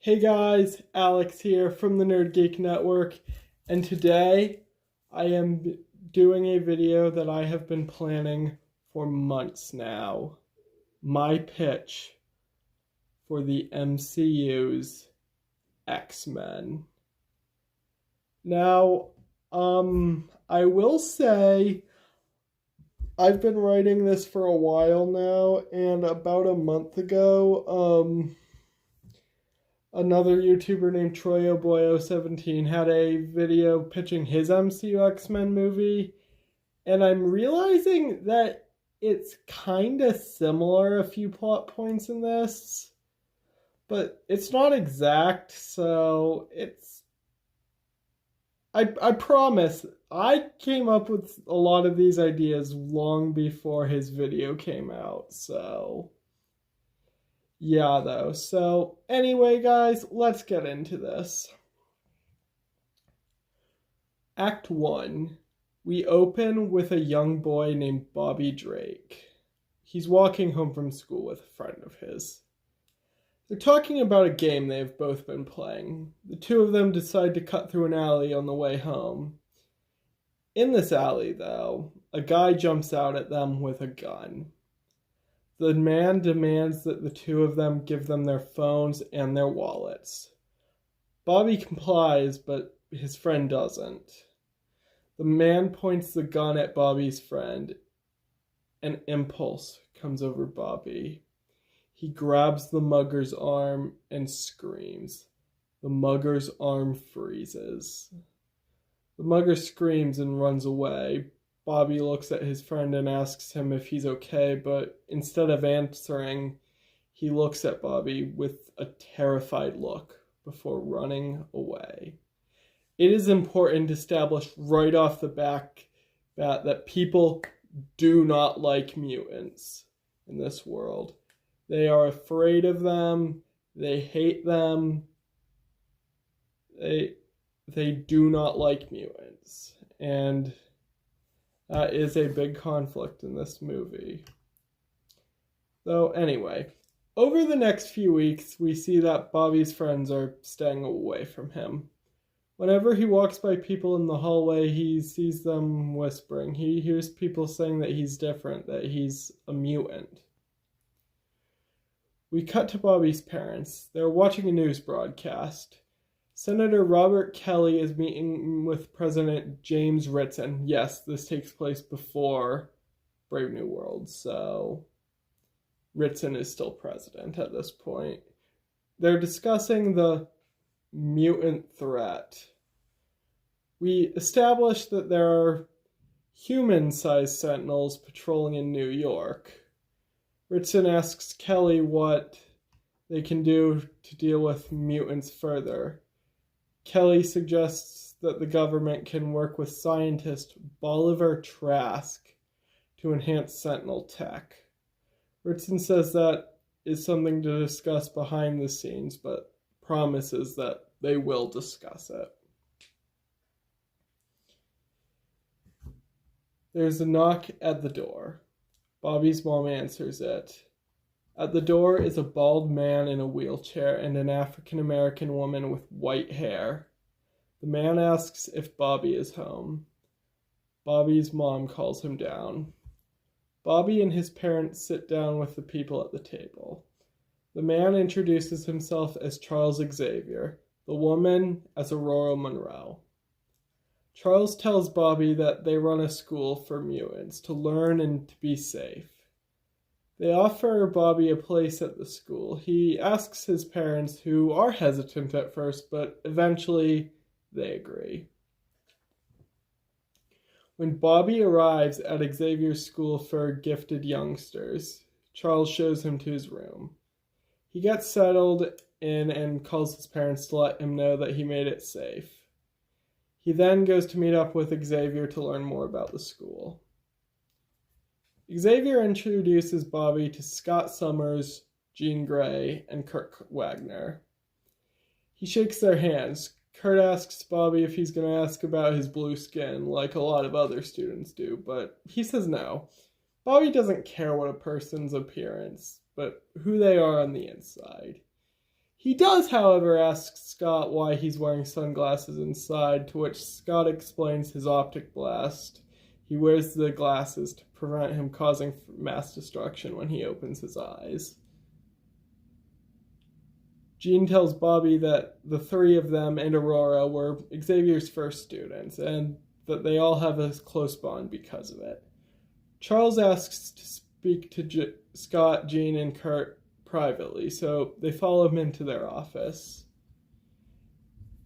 Hey guys, Alex here from the Nerd Geek Network, and today I am doing a video that I have been planning for months now. My pitch for the MCU's X-Men. Now, I will say I've been writing this for a while now, and about a month ago, another YouTuber named TroyOboyo17 had a video pitching his MCU X-Men movie, and I'm realizing that it's kind of similar, a few plot points in this, but it's not exact, so I promise, I came up with a lot of these ideas long before his video came out, so yeah, though. So, anyway, guys, let's get into this. Act 1. We open with a young boy named Bobby Drake. He's walking home from school with a friend of his. They're talking about a game they've both been playing. The two of them decide to cut through an alley on the way home. In this alley, though, a guy jumps out at them with a gun. The man demands that the two of them give them their phones and their wallets. Bobby complies, but his friend doesn't. The man points the gun at Bobby's friend. An impulse comes over Bobby. He grabs the mugger's arm and screams. The mugger's arm freezes. The mugger screams and runs away. Bobby looks at his friend and asks him if he's okay, but instead of answering, he looks at Bobby with a terrified look before running away. It is important to establish right off the bat that people do not like mutants in this world. They are afraid of them. They hate them. They do not like mutants. And that is a big conflict in this movie. So anyway, over the next few weeks, we see that Bobby's friends are staying away from him. Whenever he walks by people in the hallway, he sees them whispering. He hears people saying that he's different, that he's a mutant. We cut to Bobby's parents. They're watching a news broadcast. Senator Robert Kelly is meeting with President James Ritson. Yes, this takes place before Brave New World, so Ritson is still president at this point. They're discussing the mutant threat. We establish that there are human-sized sentinels patrolling in New York. Ritson asks Kelly what they can do to deal with mutants further. Kelly suggests that the government can work with scientist Bolivar Trask to enhance Sentinel tech. Ritson says that is something to discuss behind the scenes, but promises that they will discuss it. There's a knock at the door. Bobby's mom answers it. At the door is a bald man in a wheelchair and an African-American woman with white hair. The man asks if Bobby is home. Bobby's mom calls him down. Bobby and his parents sit down with the people at the table. The man introduces himself as Charles Xavier, the woman as Aurora Monroe. Charles tells Bobby that they run a school for mutants to learn and to be safe. They offer Bobby a place at the school. He asks his parents, who are hesitant at first, but eventually they agree. When Bobby arrives at Xavier's school for gifted youngsters, Charles shows him to his room. He gets settled in and calls his parents to let him know that he made it safe. He then goes to meet up with Xavier to learn more about the school. Xavier introduces Bobby to Scott Summers, Jean Grey, and Kurt Wagner. He shakes their hands. Kurt asks Bobby if he's going to ask about his blue skin, like a lot of other students do, but he says no. Bobby doesn't care what a person's appearance, but who they are on the inside. He does, however, ask Scott why he's wearing sunglasses inside, to which Scott explains his optic blast. He wears the glasses to prevent him causing mass destruction when he opens his eyes. Jean tells Bobby that the three of them and Aurora were Xavier's first students, and that they all have a close bond because of it. Charles asks to speak to Scott, Jean, and Kurt privately, so they follow him into their office.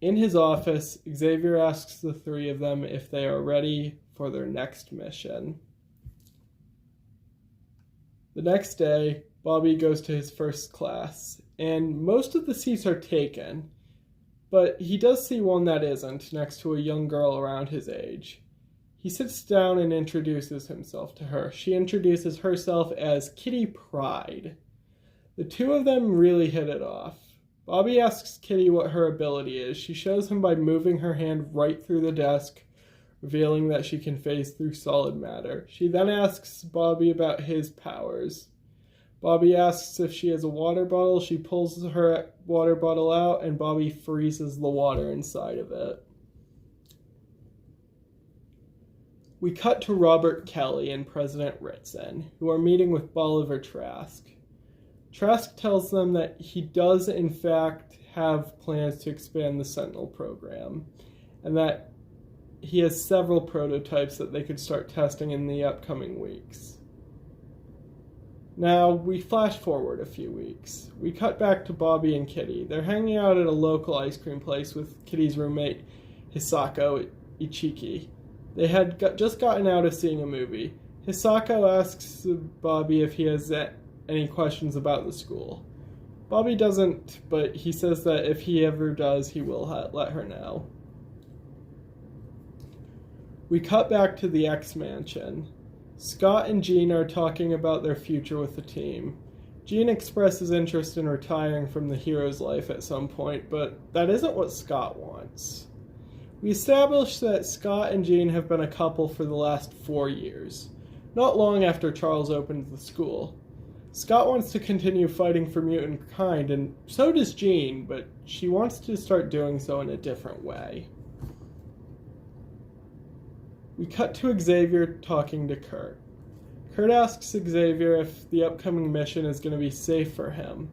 In his office, Xavier asks the three of them if they are ready for their next mission. The next day, Bobby goes to his first class, and most of the seats are taken, but he does see one that isn't, next to a young girl around his age. He sits down and introduces himself to her. She introduces herself as Kitty Pryde. The two of them really hit it off. Bobby asks Kitty what her ability is. She shows him by moving her hand right through the desk, revealing that she can phase through solid matter. She then asks Bobby about his powers. Bobby asks if she has a water bottle. She pulls her water bottle out, and Bobby freezes the water inside of it. We cut to Robert Kelly and President Ritson, who are meeting with Bolivar Trask. Trask tells them that he does in fact have plans to expand the Sentinel program, and that he has several prototypes that they could start testing in the upcoming weeks. Now, we flash forward a few weeks. We cut back to Bobby and Kitty. They're hanging out at a local ice cream place with Kitty's roommate, Hisako Ichiki. They had just gotten out of seeing a movie. Hisako asks Bobby if he has any questions about the school. Bobby doesn't, but he says that if he ever does, he will let her know. We cut back to the X-Mansion. Scott and Jean are talking about their future with the team. Jean expresses interest in retiring from the hero's life at some point, but that isn't what Scott wants. We establish that Scott and Jean have been a couple for the last 4 years, not long after Charles opened the school. Scott wants to continue fighting for mutant kind, and so does Jean, but she wants to start doing so in a different way. We cut to Xavier talking to Kurt. Kurt asks Xavier if the upcoming mission is going to be safe for him.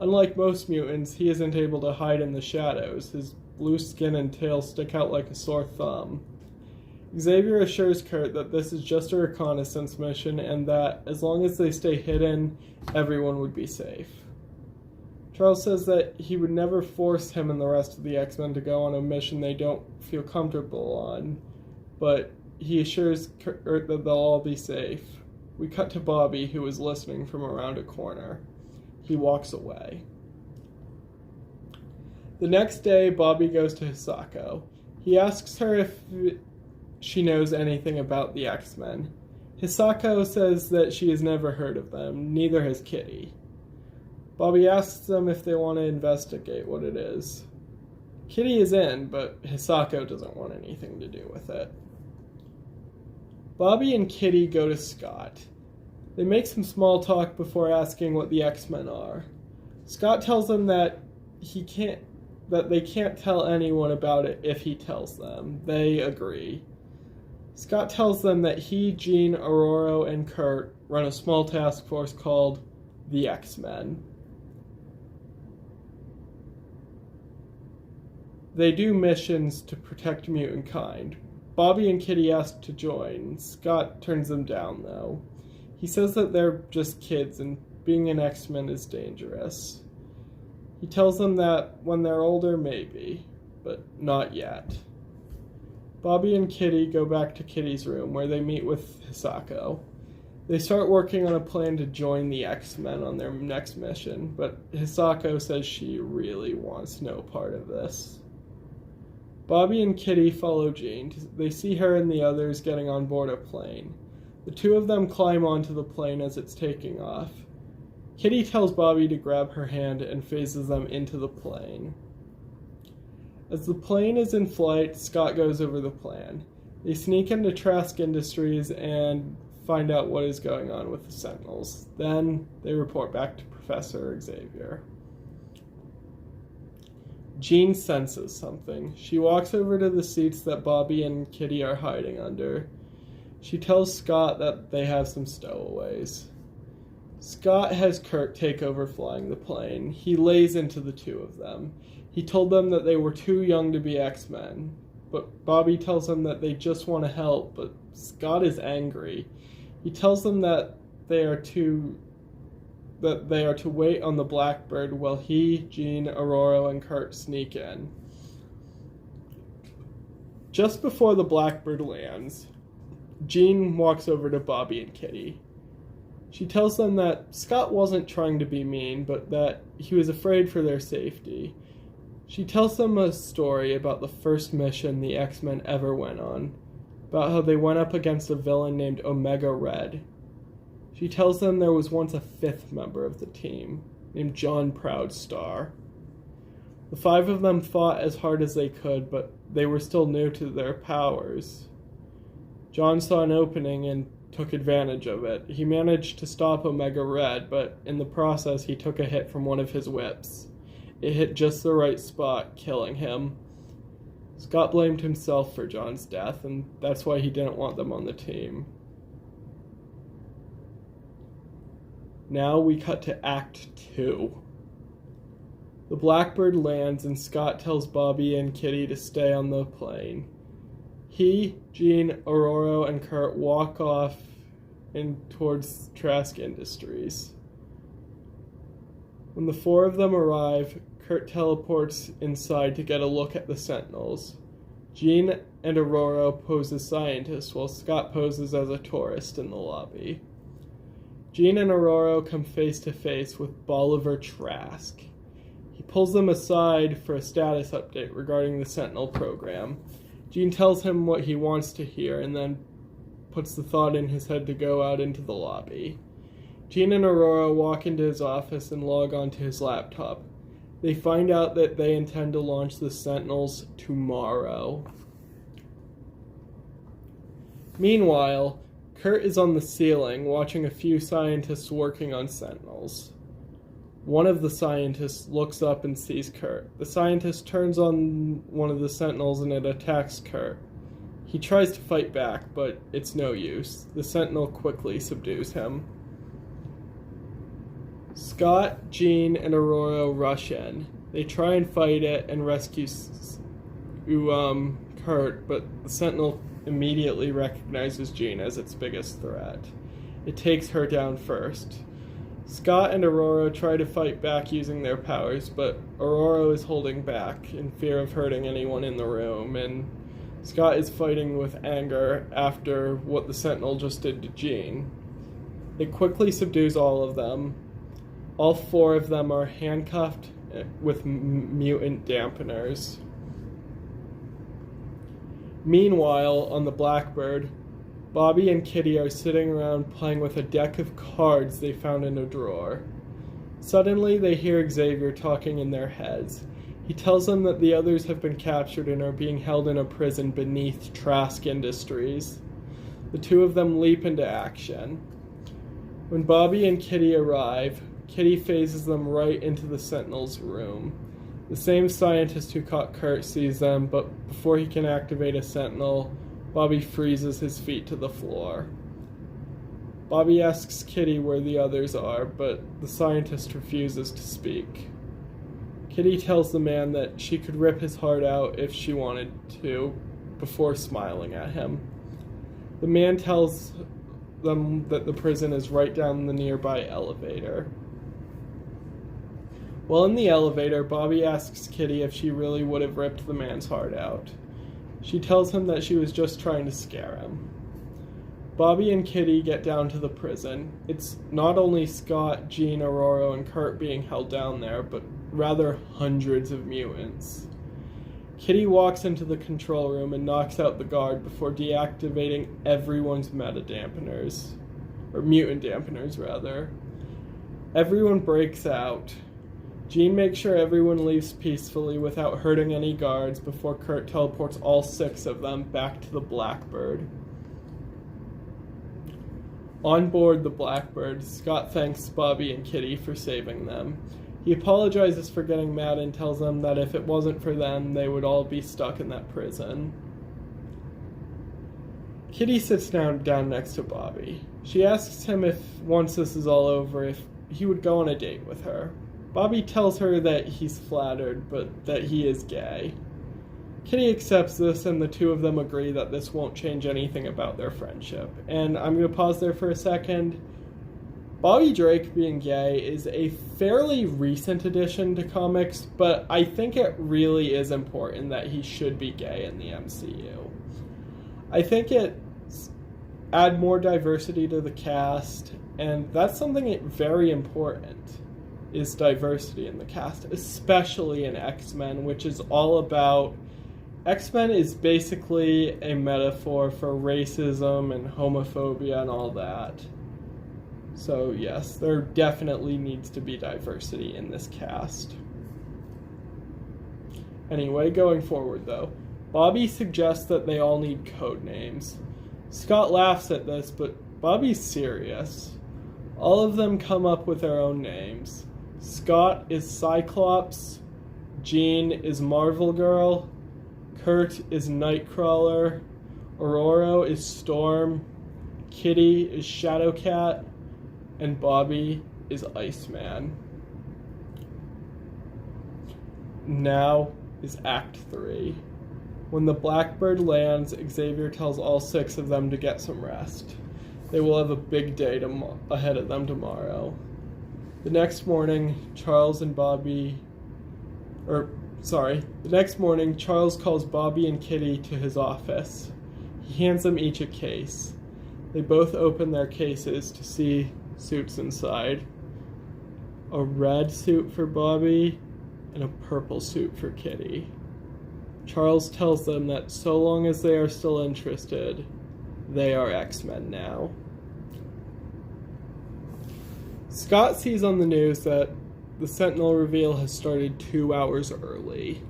Unlike most mutants, he isn't able to hide in the shadows. His blue skin and tail stick out like a sore thumb. Xavier assures Kurt that this is just a reconnaissance mission and that as long as they stay hidden, everyone would be safe. Charles says that he would never force him and the rest of the X-Men to go on a mission they don't feel comfortable on, but he assures Kurt that they'll all be safe. We cut to Bobby, who is listening from around a corner. He walks away. The next day, Bobby goes to Hisako. He asks her if she knows anything about the X-Men. Hisako says that she has never heard of them, neither has Kitty. Bobby asks them if they want to investigate what it is. Kitty is in, but Hisako doesn't want anything to do with it. Bobby and Kitty go to Scott. They make some small talk before asking what the X-Men are. Scott tells them that they can't tell anyone about it if he tells them. They agree. Scott tells them that he, Jean, Aurora, and Kurt run a small task force called the X-Men. They do missions to protect mutant kind. Bobby and Kitty ask to join. Scott turns them down, though. He says that they're just kids and being an X-Men is dangerous. He tells them that when they're older, maybe, but not yet. Bobby and Kitty go back to Kitty's room, where they meet with Hisako. They start working on a plan to join the X-Men on their next mission, but Hisako says she really wants no part of this. Bobby and Kitty follow Jean. They see her and the others getting on board a plane. The two of them climb onto the plane as it's taking off. Kitty tells Bobby to grab her hand and phases them into the plane. As the plane is in flight, Scott goes over the plan. They sneak into Trask Industries and find out what is going on with the Sentinels. Then they report back to Professor Xavier. Jean senses something. She walks over to the seats that Bobby and Kitty are hiding under. She tells Scott that they have some stowaways. Scott has Kurt take over flying the plane. He lays into the two of them. He told them that they were too young to be X-Men, but Bobby tells them that they just want to help, but Scott is angry. He tells them that they are to wait on the Blackbird while he, Jean, Aurora, and Kurt sneak in. Just before the Blackbird lands, Jean walks over to Bobby and Kitty. She tells them that Scott wasn't trying to be mean, but that he was afraid for their safety. She tells them a story about the first mission the X-Men ever went on, about how they went up against a villain named Omega Red. She tells them there was once a fifth member of the team, named John Proudstar. The five of them fought as hard as they could, but they were still new to their powers. John saw an opening and took advantage of it. He managed to stop Omega Red, but in the process he took a hit from one of his whips. It hit just the right spot, killing him. Scott blamed himself for John's death, and that's why he didn't want them on the team. Now we cut to Act 2. The Blackbird lands and Scott tells Bobby and Kitty to stay on the plane. He, Jean, Aurora, and Kurt walk off towards Trask Industries. When the four of them arrive, Kurt teleports inside to get a look at the Sentinels. Jean and Aurora pose as scientists, while Scott poses as a tourist in the lobby. Jean and Aurora come face to face with Bolivar Trask. He pulls them aside for a status update regarding the Sentinel program. Jean tells him what he wants to hear and then puts the thought in his head to go out into the lobby. Jean and Aurora walk into his office and log onto his laptop. They find out that they intend to launch the Sentinels tomorrow. Meanwhile, Kurt is on the ceiling watching a few scientists working on Sentinels. One of the scientists looks up and sees Kurt. The scientist turns on one of the Sentinels and it attacks Kurt. He tries to fight back, but it's no use. The Sentinel quickly subdues him. Scott, Jean, and Aurora rush in. They try and fight it and rescue Kurt, but the Sentinel immediately recognizes Jean as its biggest threat. It takes her down first. Scott and Aurora try to fight back using their powers, but Aurora is holding back in fear of hurting anyone in the room, and Scott is fighting with anger after what the Sentinel just did to Jean. It quickly subdues all of them. All four of them are handcuffed with mutant dampeners. Meanwhile, on the Blackbird, Bobby and Kitty are sitting around playing with a deck of cards they found in a drawer. Suddenly, they hear Xavier talking in their heads. He tells them that the others have been captured and are being held in a prison beneath Trask Industries. The two of them leap into action. When Bobby and Kitty arrive, Kitty phases them right into the Sentinel's room. The same scientist who caught Kurt sees them, but before he can activate a Sentinel, Bobby freezes his feet to the floor. Bobby asks Kitty where the others are, but the scientist refuses to speak. Kitty tells the man that she could rip his heart out if she wanted to, before smiling at him. The man tells them that the prison is right down the nearby elevator. While in the elevator, Bobby asks Kitty if she really would have ripped the man's heart out. She tells him that she was just trying to scare him. Bobby and Kitty get down to the prison. It's not only Scott, Jean, Aurora, and Kurt being held down there, but rather hundreds of mutants. Kitty walks into the control room and knocks out the guard before deactivating everyone's mutant dampeners, rather. Everyone breaks out. Jean makes sure everyone leaves peacefully without hurting any guards before Kurt teleports all 6 of them back to the Blackbird. On board the Blackbird, Scott thanks Bobby and Kitty for saving them. He apologizes for getting mad and tells them that if it wasn't for them, they would all be stuck in that prison. Kitty sits down next to Bobby. She asks him if, once this is all over, if he would go on a date with her. Bobby tells her that he's flattered, but that he is gay. Kitty accepts this, and the two of them agree that this won't change anything about their friendship. And I'm going to pause there for a second. Bobby Drake being gay is a fairly recent addition to comics, but I think it really is important that he should be gay in the MCU. I think it adds more diversity to the cast, and that's something very important, is diversity in the cast, especially in X-Men, which is all about... X-Men is basically a metaphor for racism and homophobia and all that. So yes, there definitely needs to be diversity in this cast. Anyway, going forward though, Bobby suggests that they all need code names. Scott laughs at this, but Bobby's serious. All of them come up with their own names. Scott is Cyclops, Jean is Marvel Girl, Kurt is Nightcrawler, Aurora is Storm, Kitty is Shadowcat, and Bobby is Iceman. Now is Act 3. When the Blackbird lands, Xavier tells all 6 of them to get some rest. They will have a big day ahead of them tomorrow. The next morning, Charles calls Bobby and Kitty to his office. He hands them each a case. They both open their cases to see suits inside. A red suit for Bobby and a purple suit for Kitty. Charles tells them that so long as they are still interested, they are X-Men now. Scott sees on the news that the Sentinel reveal has started 2 hours early.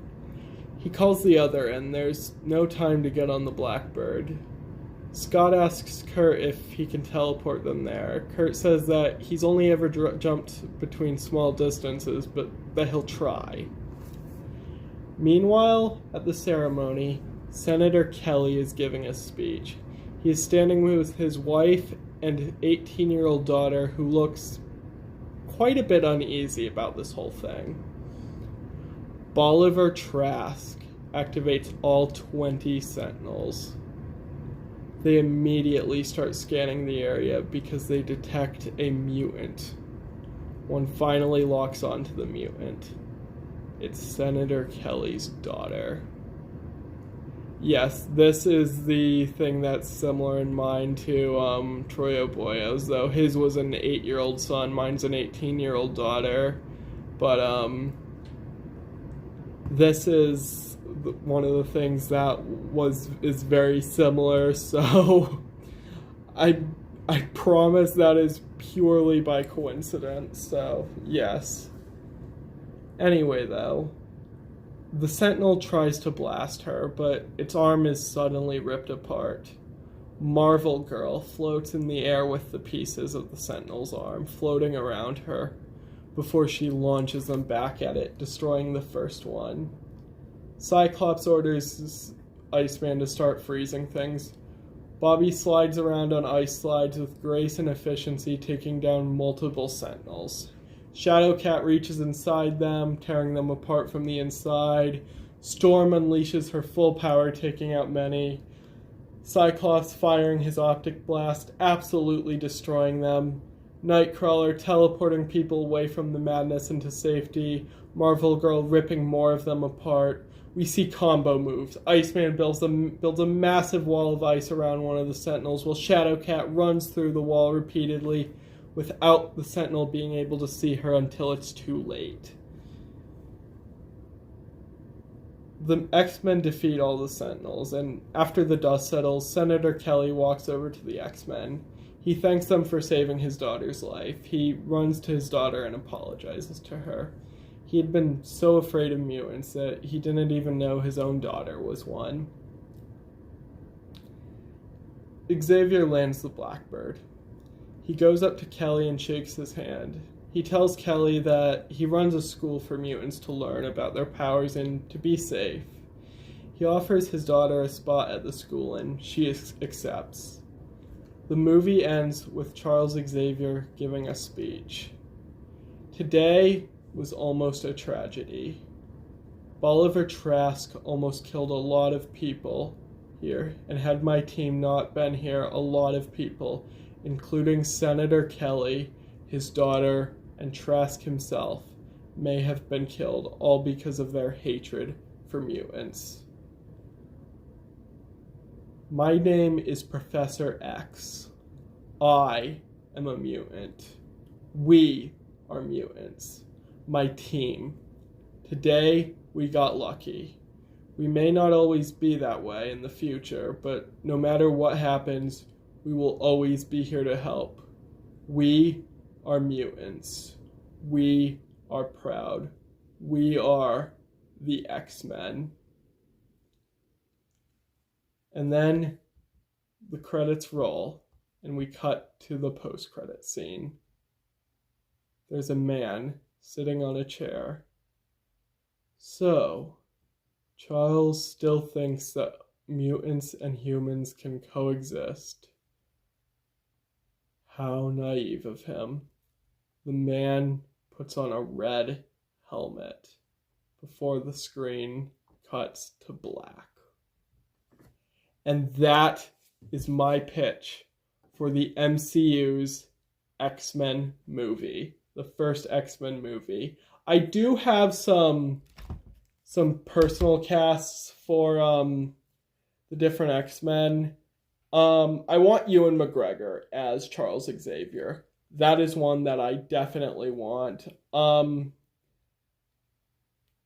He calls the other, and there's no time to get on the Blackbird. Scott asks Kurt if he can teleport them there. Kurt says that he's only ever jumped between small distances, but that he'll try. Meanwhile, at the ceremony, Senator Kelly is giving a speech. He is standing with his wife and 18-year-old daughter, who looks quite a bit uneasy about this whole thing. Bolivar Trask activates all 20 Sentinels. They immediately start scanning the area because they detect a mutant. One finally locks onto the mutant. It's Senator Kelly's daughter. Yes, this is the thing that's similar in mine to Troy Oboyo's, though his was an 8-year-old son, mine's an 18-year-old daughter. But this is one of the things that is very similar, so I promise that is purely by coincidence, so yes. Anyway, though, the Sentinel tries to blast her, but its arm is suddenly ripped apart. Marvel Girl floats in the air with the pieces of the Sentinel's arm floating around her before she launches them back at it, destroying the first one. Cyclops orders Iceman to start freezing things. Bobby slides around on ice slides with grace and efficiency, taking down multiple Sentinels. Shadowcat reaches inside them, tearing them apart from the inside. Storm unleashes her full power, taking out many. Cyclops firing his optic blast, absolutely destroying them. Nightcrawler teleporting people away from the madness into safety. Marvel Girl ripping more of them apart. We see combo moves. Iceman builds a massive wall of ice around one of the Sentinels, while Shadowcat runs through the wall repeatedly, without the Sentinel being able to see her until it's too late. The X-Men defeat all the Sentinels, and after the dust settles, Senator Kelly walks over to the X-Men. He thanks them for saving his daughter's life. He runs to his daughter and apologizes to her. He had been so afraid of mutants that he didn't even know his own daughter was one. Xavier lands the Blackbird. He goes up to Kelly and shakes his hand. He tells Kelly that he runs a school for mutants to learn about their powers and to be safe. He offers his daughter a spot at the school and she accepts. The movie ends with Charles Xavier giving a speech. Today was almost a tragedy. Bolivar Trask almost killed a lot of people here, and had my team not been here, a lot of people, including Senator Kelly, his daughter, and Trask himself, may have been killed, all because of their hatred for mutants. My name is Professor X. I am a mutant. We are mutants. My team. Today, we got lucky. We may not always be that way in the future, but no matter what happens, we will always be here to help. We are mutants. We are proud. We are the X-Men. And then the credits roll, and we cut to the post-credit scene. There's a man sitting on a chair. So, Charles still thinks that mutants and humans can coexist. How naive of him. The man puts on a red helmet before the screen cuts to black. And that is my pitch for the MCU's X-Men movie, the first X-Men movie. I do have some personal casts for the different X-Men. I want Ewan McGregor as Charles Xavier. That is one that I definitely want.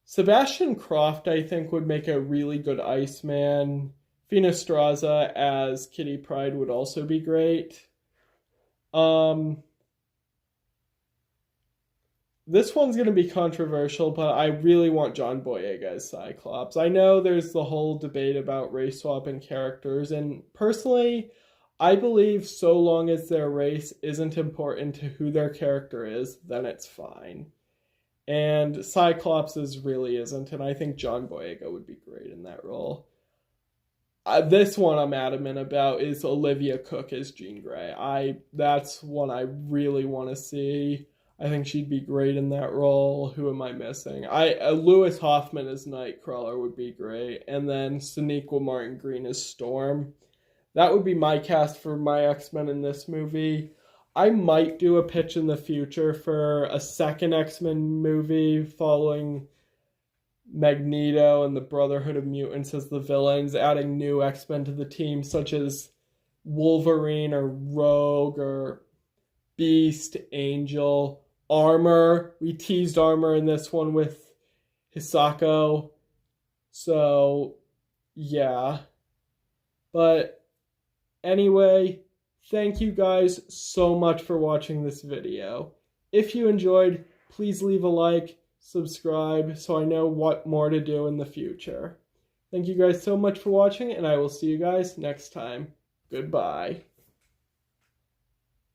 Sebastian Croft, I think, would make a really good Iceman. Fina Straza as Kitty Pryde would also be great. This one's going to be controversial, but I really want John Boyega as Cyclops. I know there's the whole debate about race swapping characters, and personally, I believe so long as their race isn't important to who their character is, then it's fine. And Cyclops' really isn't, and I think John Boyega would be great in that role. This one I'm adamant about is Olivia Cooke as Jean Grey. That's one I really want to see. I think she'd be great in that role. Who am I missing? Lewis Hoffman as Nightcrawler would be great. And then Sonequa Martin Green as Storm. That would be my cast for my X-Men in this movie. I might do a pitch in the future for a second X-Men movie following Magneto and the Brotherhood of Mutants as the villains, adding new X-Men to the team, such as Wolverine or Rogue or Beast, Angel, Armor. We teased Armor in this one with Hisako. So, yeah. But anyway, thank you guys so much for watching this video. If you enjoyed, please leave a like, subscribe, so I know what more to do in the future. Thank you guys so much for watching, and I will see you guys next time. Goodbye.